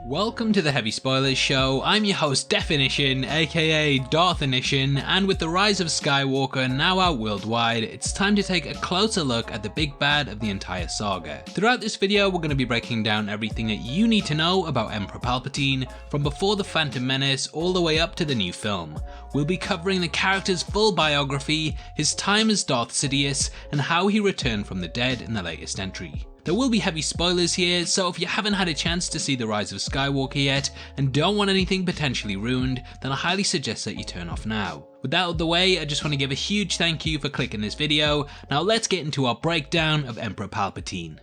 Welcome to the Heavy Spoilers Show. I'm your host Definition, aka Darthinition, and with the Rise of Skywalker now out worldwide, it's time to take a closer look at the big bad of the entire saga. Throughout this video, we're going to be breaking down everything that you need to know about Emperor Palpatine, from before the Phantom Menace all the way up to the new film. We'll be covering the character's full biography, his time as Darth Sidious, and how he returned from the dead in the latest entry. There will be heavy spoilers here, so if you haven't had a chance to see the Rise of Skywalker yet and don't want anything potentially ruined, then I highly suggest that you turn off now. With that out of the way, I just want to give a huge thank you for clicking this video. Now let's get into our breakdown of Emperor Palpatine.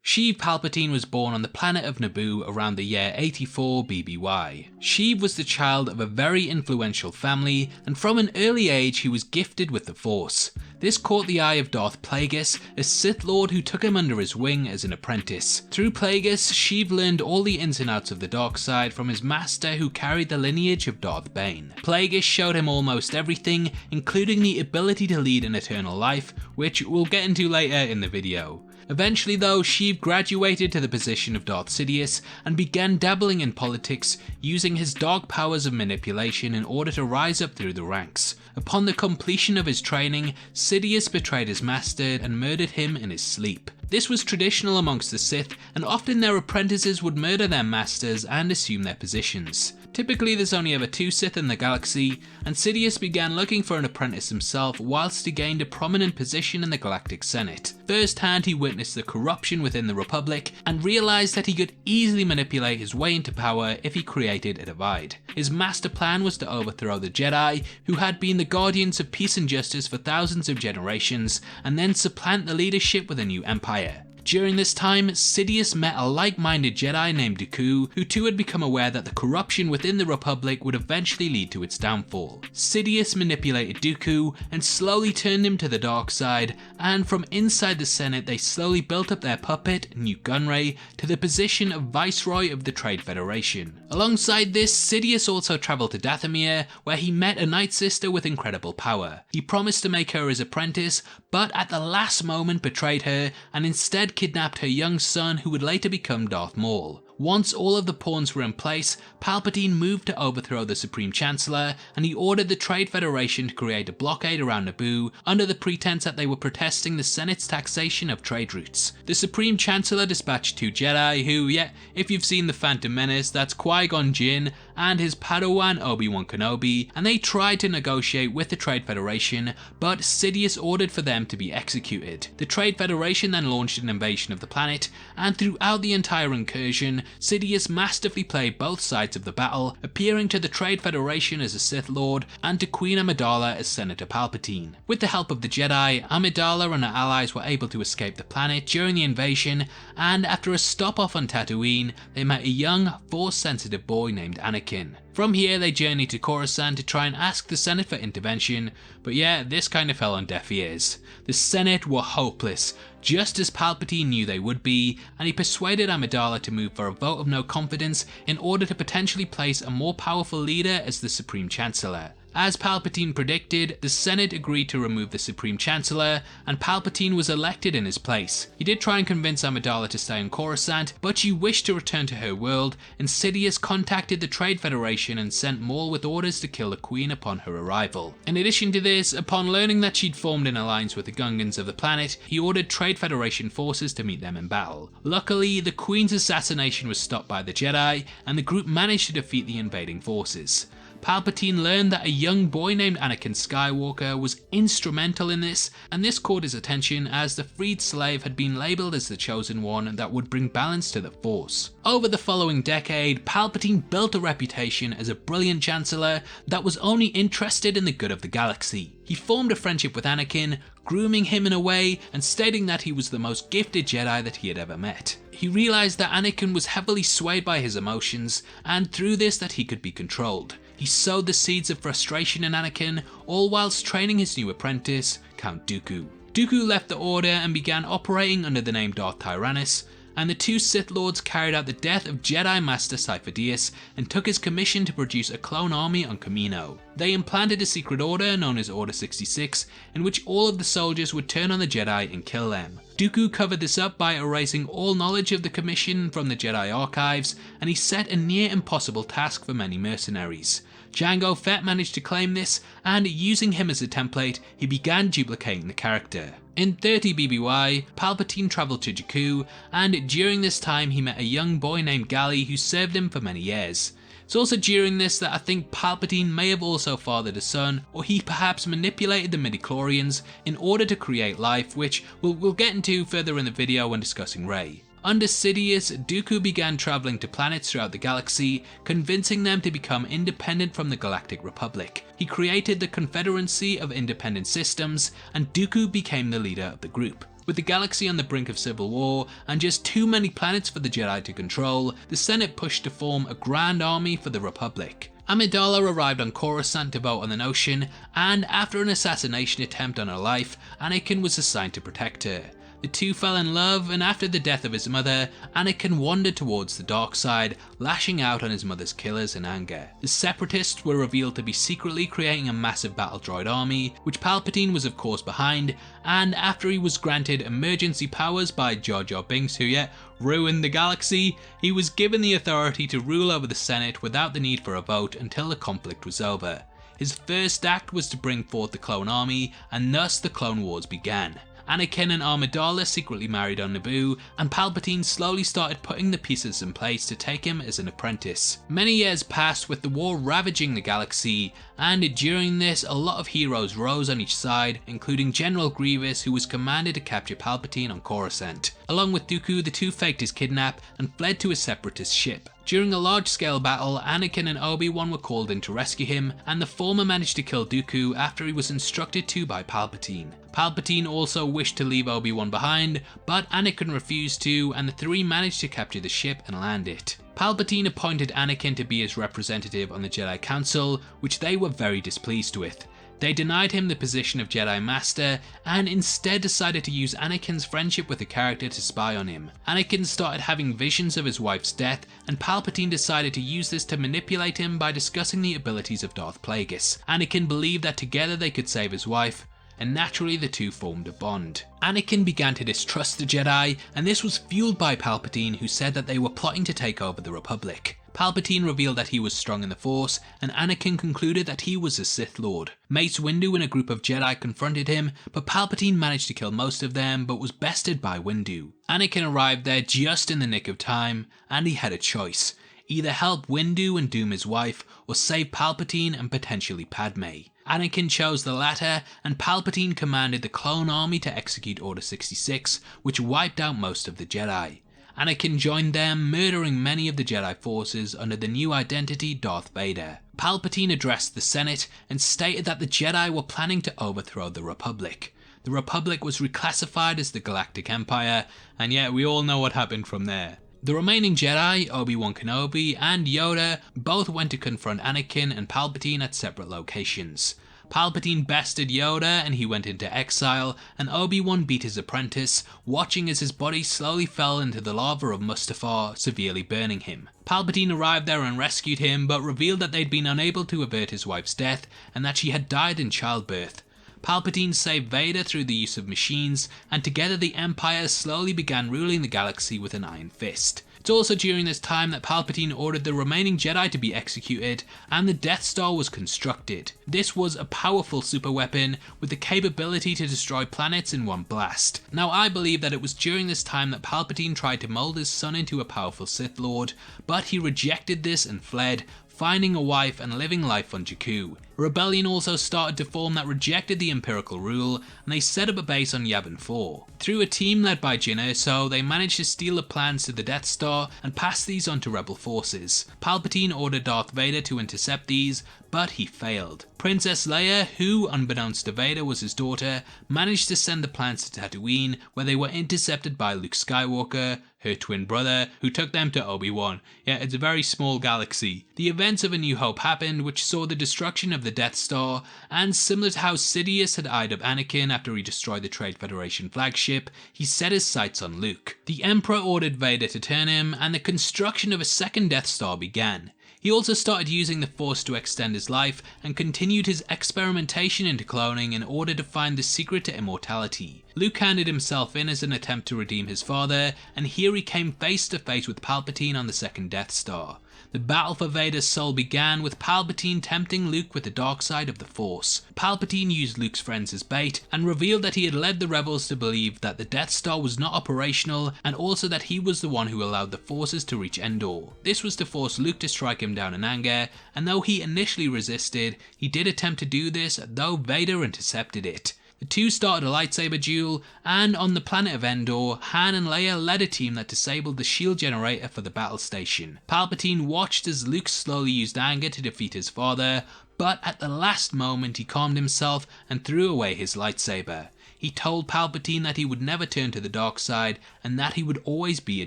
Sheev Palpatine was born on the planet of Naboo around the year 84 BBY. Sheev was the child of a very influential family, and from an early age he was gifted with the Force. This caught the eye of Darth Plagueis, a Sith Lord who took him under his wing as an apprentice. Through Plagueis, Sheev learned all the ins and outs of the dark side from his master who carried the lineage of Darth Bane. Plagueis showed him almost everything, including the ability to lead an eternal life, which we'll get into later in the video. Eventually though, Sheev graduated to the position of Darth Sidious and began dabbling in politics, using his dark powers of manipulation in order to rise up through the ranks. Upon the completion of his training, Sidious betrayed his master and murdered him in his sleep. This was traditional amongst the Sith, and often their apprentices would murder their masters and assume their positions. Typically there's only ever 2 Sith in the galaxy, and Sidious began looking for an apprentice himself whilst he gained a prominent position in the Galactic Senate. Firsthand he witnessed the corruption within the Republic and realised that he could easily manipulate his way into power if he created a divide. His master plan was to overthrow the Jedi, who had been the guardians of peace and justice for thousands of generations, and then supplant the leadership with a new empire. During this time, Sidious met a like-minded Jedi named Dooku, who too had become aware that the corruption within the Republic would eventually lead to its downfall. Sidious manipulated Dooku and slowly turned him to the dark side, and from inside the Senate they slowly built up their puppet, Newt Gunray, to the position of Viceroy of the Trade Federation. Alongside this, Sidious also travelled to Dathomir, where he met a Night Sister with incredible power. He promised to make her his apprentice, but at the last moment betrayed her and instead kidnapped her young son, who would later become Darth Maul. Once all of the pawns were in place, Palpatine moved to overthrow the Supreme Chancellor, and he ordered the Trade Federation to create a blockade around Naboo under the pretense that they were protesting the Senate's taxation of trade routes. The Supreme Chancellor dispatched 2 Jedi who, if you've seen the Phantom Menace, that's Qui-Gon Jinn and his Padawan Obi-Wan Kenobi, and they tried to negotiate with the Trade Federation, but Sidious ordered for them to be executed. The Trade Federation then launched an invasion of the planet, and throughout the entire incursion, Sidious masterfully played both sides of the battle, appearing to the Trade Federation as a Sith Lord and to Queen Amidala as Senator Palpatine. With the help of the Jedi, Amidala and her allies were able to escape the planet during the invasion, and after a stop off on Tatooine, they met a young, Force-sensitive boy named Anakin. From here they journeyed to Coruscant to try and ask the Senate for intervention, but this kind of fell on deaf ears. The Senate were hopeless, just as Palpatine knew they would be, and he persuaded Amidala to move for a vote of no confidence in order to potentially place a more powerful leader as the Supreme Chancellor. As Palpatine predicted, the Senate agreed to remove the Supreme Chancellor, and Palpatine was elected in his place. He did try and convince Amidala to stay in Coruscant, but she wished to return to her world, and Sidious contacted the Trade Federation and sent Maul with orders to kill the Queen upon her arrival. In addition to this, upon learning that she'd formed an alliance with the Gungans of the planet, he ordered Trade Federation forces to meet them in battle. Luckily, the Queen's assassination was stopped by the Jedi, and the group managed to defeat the invading forces. Palpatine learned that a young boy named Anakin Skywalker was instrumental in this, and this caught his attention as the freed slave had been labelled as the chosen one that would bring balance to the Force. Over the following decade, Palpatine built a reputation as a brilliant chancellor that was only interested in the good of the galaxy. He formed a friendship with Anakin, grooming him in a way and stating that he was the most gifted Jedi that he had ever met. He realised that Anakin was heavily swayed by his emotions, and through this that he could be controlled. He sowed the seeds of frustration in Anakin, all whilst training his new apprentice, Count Dooku. Dooku left the Order and began operating under the name Darth Tyrannus, and the two Sith Lords carried out the death of Jedi Master Sidious and took his commission to produce a clone army on Kamino. They implanted a secret order known as Order 66, in which all of the soldiers would turn on the Jedi and kill them. Dooku covered this up by erasing all knowledge of the commission from the Jedi archives, and he set a near impossible task for many mercenaries. Jango Fett managed to claim this, and using him as a template, he began duplicating the character. In 30 BBY, Palpatine travelled to Jakku, and during this time he met a young boy named Gali who served him for many years. It's also during this that I think Palpatine may have also fathered a son, or he perhaps manipulated the midichlorians in order to create life, which we'll get into further in the video when discussing Rey. Under Sidious, Dooku began travelling to planets throughout the galaxy, convincing them to become independent from the Galactic Republic. He created the Confederacy of Independent Systems, and Dooku became the leader of the group. With the galaxy on the brink of civil war, and just too many planets for the Jedi to control, the Senate pushed to form a grand army for the Republic. Amidala arrived on Coruscant to vote on the notion, and after an assassination attempt on her life, Anakin was assigned to protect her. The two fell in love, and after the death of his mother, Anakin wandered towards the dark side, lashing out on his mother's killers in anger. The Separatists were revealed to be secretly creating a massive battle droid army, which Palpatine was of course behind, and after he was granted emergency powers by Jar Jar Binks, who yet ruined the galaxy, he was given the authority to rule over the Senate without the need for a vote until the conflict was over. His first act was to bring forth the clone army, and thus the Clone Wars began. Anakin and Amidala secretly married on Naboo, and Palpatine slowly started putting the pieces in place to take him as an apprentice. Many years passed with the war ravaging the galaxy, and during this a lot of heroes rose on each side, including General Grievous, who was commanded to capture Palpatine on Coruscant. Along with Dooku, the two faked his kidnap and fled to a separatist ship. During a large-scale battle, Anakin and Obi-Wan were called in to rescue him, and the former managed to kill Dooku after he was instructed to by Palpatine. Palpatine also wished to leave Obi-Wan behind, but Anakin refused to, and the three managed to capture the ship and land it. Palpatine appointed Anakin to be his representative on the Jedi Council, which they were very displeased with. They denied him the position of Jedi Master, and instead decided to use Anakin's friendship with the character to spy on him. Anakin started having visions of his wife's death, and Palpatine decided to use this to manipulate him by discussing the abilities of Darth Plagueis. Anakin believed that together they could save his wife, and naturally the two formed a bond. Anakin began to distrust the Jedi, and this was fueled by Palpatine, who said that they were plotting to take over the Republic. Palpatine revealed that he was strong in the Force, and Anakin concluded that he was a Sith Lord. Mace Windu and a group of Jedi confronted him, but Palpatine managed to kill most of them, but was bested by Windu. Anakin arrived there just in the nick of time, and he had a choice. Either help Windu and doom his wife, or save Palpatine and potentially Padme. Anakin chose the latter, and Palpatine commanded the clone army to execute Order 66, which wiped out most of the Jedi. Anakin joined them, murdering many of the Jedi forces under the new identity Darth Vader. Palpatine addressed the Senate and stated that the Jedi were planning to overthrow the Republic. The Republic was reclassified as the Galactic Empire, and yet we all know what happened from there. The remaining Jedi, Obi-Wan Kenobi and Yoda, both went to confront Anakin and Palpatine at separate locations. Palpatine bested Yoda and he went into exile, and Obi-Wan beat his apprentice, watching as his body slowly fell into the lava of Mustafar, severely burning him. Palpatine arrived there and rescued him, but revealed that they'd been unable to avert his wife's death and that she had died in childbirth. Palpatine saved Vader through the use of machines, and together the Empire slowly began ruling the galaxy with an iron fist. It's also during this time that Palpatine ordered the remaining Jedi to be executed, and the Death Star was constructed. This was a powerful superweapon with the capability to destroy planets in one blast. Now I believe that it was during this time that Palpatine tried to mold his son into a powerful Sith Lord, but he rejected this and fled, finding a wife and living life on Jakku. A rebellion also started to form that rejected the Imperial rule, and they set up a base on Yavin 4. Through a team led by Jyn Erso, they managed to steal the plans to the Death Star and pass these on to rebel forces. Palpatine ordered Darth Vader to intercept these, but he failed. Princess Leia, who, unbeknownst to Vader, was his daughter, managed to send the plans to Tatooine, where they were intercepted by Luke Skywalker, her twin brother, who took them to Obi-Wan. Yeah, it's a very small galaxy. The events of A New Hope happened, which saw the destruction of the Death Star, and similar to how Sidious had eyed up Anakin after he destroyed the Trade Federation flagship, he set his sights on Luke. The Emperor ordered Vader to turn him, and the construction of a second Death Star began. He also started using the Force to extend his life and continued his experimentation into cloning in order to find the secret to immortality. Luke handed himself in as an attempt to redeem his father, and here he came face to face with Palpatine on the second Death Star. The battle for Vader's soul began with Palpatine tempting Luke with the dark side of the Force. Palpatine used Luke's friends as bait and revealed that he had led the rebels to believe that the Death Star was not operational, and also that he was the one who allowed the forces to reach Endor. This was to force Luke to strike him down in anger, and though he initially resisted, he did attempt to do this, though Vader intercepted it. The two started a lightsaber duel, and on the planet of Endor, Han and Leia led a team that disabled the shield generator for the battle station. Palpatine watched as Luke slowly used anger to defeat his father, but at the last moment he calmed himself and threw away his lightsaber. He told Palpatine that he would never turn to the dark side, and that he would always be a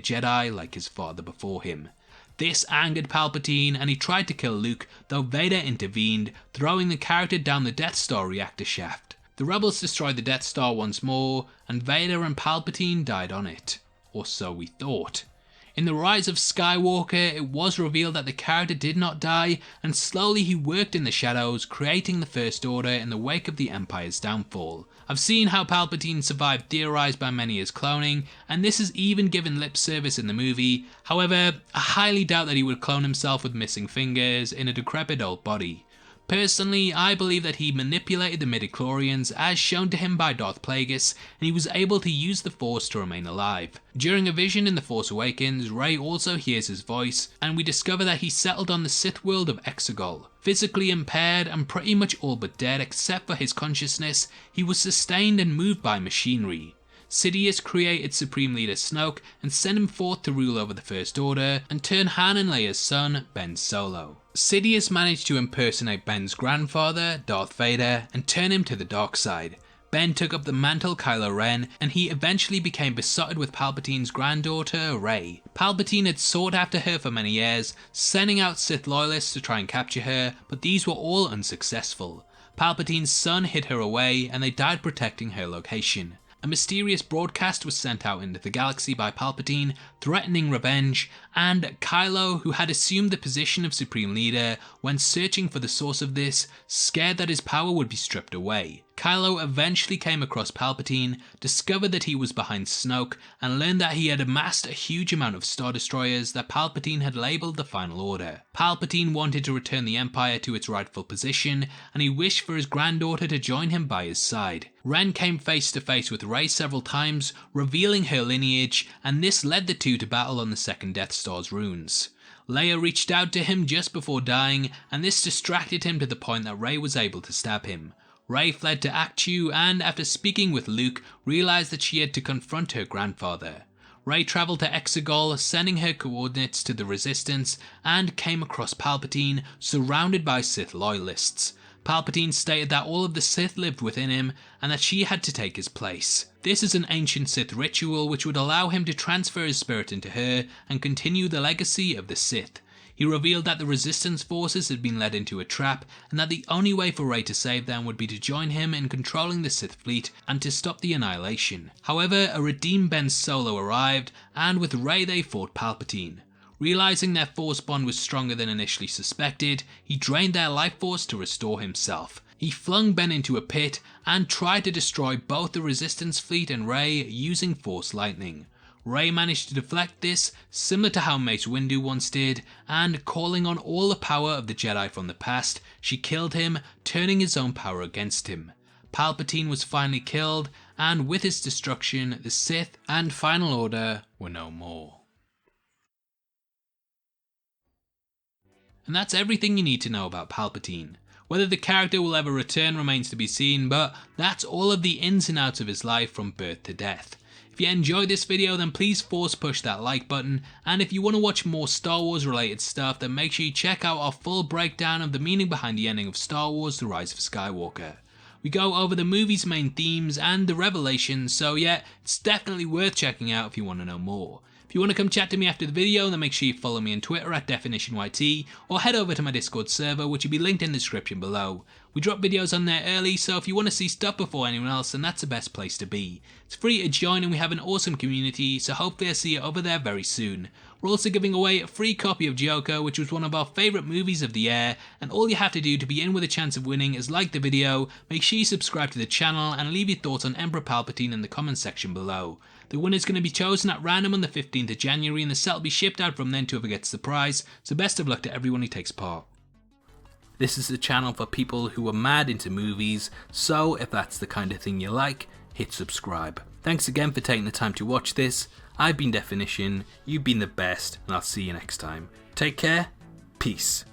Jedi like his father before him. This angered Palpatine, and he tried to kill Luke, though Vader intervened, throwing the character down the Death Star reactor shaft. The rebels destroyed the Death Star once more, and Vader and Palpatine died on it. Or so we thought. In The Rise of Skywalker, it was revealed that the character did not die, and slowly he worked in the shadows, creating the First Order in the wake of the Empire's downfall. I've seen how Palpatine survived theorized by many as cloning, and this is even given lip service in the movie. However, I highly doubt that he would clone himself with missing fingers in a decrepit old body. Personally, I believe that he manipulated the midichlorians as shown to him by Darth Plagueis, and he was able to use the Force to remain alive. During a vision in The Force Awakens, Rey also hears his voice, and we discover that he settled on the Sith world of Exegol. Physically impaired and pretty much all but dead except for his consciousness, he was sustained and moved by machinery. Sidious created Supreme Leader Snoke and sent him forth to rule over the First Order and turn Han and Leia's son, Ben Solo. Sidious managed to impersonate Ben's grandfather, Darth Vader, and turn him to the dark side. Ben took up the mantle Kylo Ren, and he eventually became besotted with Palpatine's granddaughter, Rey. Palpatine had sought after her for many years, sending out Sith loyalists to try and capture her, but these were all unsuccessful. Palpatine's son hid her away, and they died protecting her location. A mysterious broadcast was sent out into the galaxy by Palpatine, threatening revenge, and Kylo, who had assumed the position of Supreme Leader, when searching for the source of this, scared that his power would be stripped away. Kylo eventually came across Palpatine, discovered that he was behind Snoke, and learned that he had amassed a huge amount of Star Destroyers that Palpatine had labelled the Final Order. Palpatine wanted to return the Empire to its rightful position, and he wished for his granddaughter to join him by his side. Ren came face to face with Rey several times, revealing her lineage, and this led the two to battle on the second Death Star's runes. Leia reached out to him just before dying, and this distracted him to the point that Rey was able to stab him. Rey fled to Ahch-To and, after speaking with Luke, realized that she had to confront her grandfather. Rey traveled to Exegol, sending her coordinates to the Resistance, and came across Palpatine, surrounded by Sith loyalists. Palpatine stated that all of the Sith lived within him, and that she had to take his place. This is an ancient Sith ritual which would allow him to transfer his spirit into her and continue the legacy of the Sith. He revealed that the Resistance forces had been led into a trap, and that the only way for Rey to save them would be to join him in controlling the Sith fleet and to stop the annihilation. However, a redeemed Ben Solo arrived, and with Rey they fought Palpatine. Realizing their Force bond was stronger than initially suspected, he drained their life force to restore himself. He flung Ben into a pit and tried to destroy both the Resistance fleet and Rey using Force lightning. Rey managed to deflect this, similar to how Mace Windu once did, and calling on all the power of the Jedi from the past, she killed him, turning his own power against him. Palpatine was finally killed, and with his destruction, the Sith and Final Order were no more. And that's everything you need to know about Palpatine. Whether the character will ever return remains to be seen, but that's all of the ins and outs of his life from birth to death. If you enjoyed this video, then please force push that like button, and if you want to watch more Star Wars related stuff, then make sure you check out our full breakdown of the meaning behind the ending of Star Wars: The Rise of Skywalker. We go over the movie's main themes and the revelations, so yeah, it's definitely worth checking out if you want to know more. If you want to come chat to me after the video, then make sure you follow me on Twitter at DefinitionYT, or head over to my Discord server, which will be linked in the description below. We drop videos on there early, so if you want to see stuff before anyone else, then that's the best place to be. It's free to join and we have an awesome community, so hopefully I'll see you over there very soon. We're also giving away a free copy of Joker, which was one of our favourite movies of the year, and all you have to do to be in with a chance of winning is like the video, make sure you subscribe to the channel, and leave your thoughts on Emperor Palpatine in the comment section below. The winner is going to be chosen at random on the 15th of January, and the set will be shipped out from then to whoever gets the prize, so best of luck to everyone who takes part. This is a channel for people who are mad into movies, so if that's the kind of thing you like, hit subscribe. Thanks again for taking the time to watch this. I've been Definition, you've been the best, and I'll see you next time. Take care, peace.